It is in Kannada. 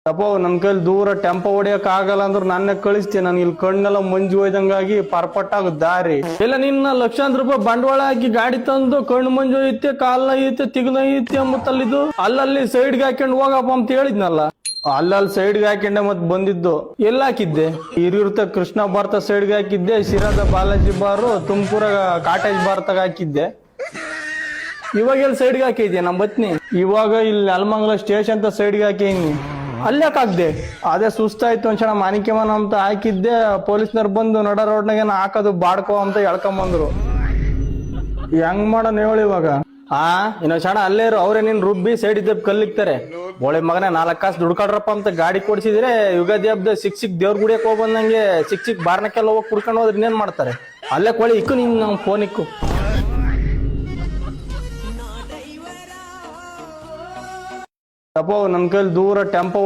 ಅಪ್ಪ ನನ್ ಕೈಲಿ ದೂರ ಟೆಂಪೋ ಹೊಡಿಯಕ್ ಆಗಲ್ಲ ಅಂದ್ರೆ ನಾನೇ ಕಳಿಸ್ತೀನಿ. ನನ್ ಇಲ್ಲಿ ಕಣ್ಣೆಲ್ಲ ಮಂಜು ಹೋಯ್ದಂಗಾಗಿ ಪರ್ಪಟ್ ಆಗ ದಾರಿ ಇಲ್ಲ. ನಿನ್ನ ಲಕ್ಷಾಂತರ ರೂಪಾಯಿ ಬಂಡವಾಳ ಹಾಕಿ ಗಾಡಿ ತಂದು ಕಣ್ಣು ಮಂಜು ಐತೆ, ಕಾಲ ಐತೆ, ತಿಗ್ನ ಐತೆ ಅಂಬತ್ತಲ್ಲಿದ್ದು ಅಲ್ಲಲ್ಲಿ ಸೈಡ್ಗೆ ಹಾಕೊಂಡು ಹೋಗಪ್ಪ ಅಂತ ಹೇಳಿದ್ನಲ್ಲ. ಅಲ್ಲಲ್ಲಿ ಸೈಡ್ಗೆ ಹಾಕೊಂಡೆ ಮತ್ ಬಂದಿದ್ದು. ಎಲ್ಲ ಹಾಕಿದ್ದೆ? ಹಿರಿಯೂರ್ತ ಕೃಷ್ಣ ಭಾರತ ಸೈಡ್ಗೆ ಹಾಕಿದ್ದೆ, ಶಿರಾದ ಬಾಲಾಜಿ ಬಾರು, ತುಮಕೂರ ಕಾಟೇಜ್ ಭಾರತಗ ಹಾಕಿದ್ದೆ. ಇವಾಗ ಎಲ್ಲಿ ಸೈಡ್ಗೆ ಹಾಕಿದ್ಯಾ ನಮ್ ಬತ್ನಿ? ಇವಾಗ ಇಲ್ಲಿ ನೆಲಮಂಗಲ ಸ್ಟೇಷನ್ ಅಂತ ಸೈಡ್ಗೆ ಹಾಕಿನಿ. ಅಲ್ಯಾಕಾಗ್ದೆ? ಅದೇ ಸುಸ್ತಾಯ್ತು ಒಂದ್ಸಲ ಮಾನಿಕ್ಯಮನ ಅಂತ ಹಾಕಿದ್ದೆ. ಪೊಲೀಸ್ನವ್ರು ಬಂದು ನಡ ರೋಡ್ನಾಗ ಹಾಕೋದು ಬಾಡ್ಕೋ ಅಂತ ಎಳ್ಕೊಂಬಂದ್ರು. ಹೆಂಗ್ ಮಾಡೋಣ ಹೇಳಿ ಇವಾಗ? ಇನ್ನೊಂದ್ ಕ್ಷಣ ಅಲ್ಲೇ ಇರು, ಅವ್ರೇ ನಿನ್ ರುಬ್ಬಿ ಸೈಡ್ ಇದ್ದ ಕಲ್ಲಿಕ್ತಾರೆ. ಬೋಳೆ ಮಗನೇ 4 ಕಾಸು ದುಡ್ಕೊಡ್ರಪ್ಪ ಅಂತ ಗಾಡಿ ಕೊಡ್ಸಿದ್ರೆ ಯುಗಾದಿ ಹಬ್ಬದ ಸಿಕ್ ದೇವ್ರ ಗುಡಿಯಕ್ ಹೋಗ್ ಬಂದಂಗೆ ಸಿಕ್ ಬಾರ್ನಕ್ಕೆಲ್ಲ ಹೋಗಿ ಕುಡ್ಕೊಂಡು ಹೋದ್ರೆ ಇನ್ನೇನ್ ಮಾಡ್ತಾರೆ? ಅಲ್ಲೇ ಕೊಳಿ ಇಕ್ಕು ನಿನ್ ನಮ್ ಫೋನ್ ಇಕ್ಕು. ಅಪ್ಪ ನನ್ ಕೈಲಿ ದೂರ ಟೆಂಪೋ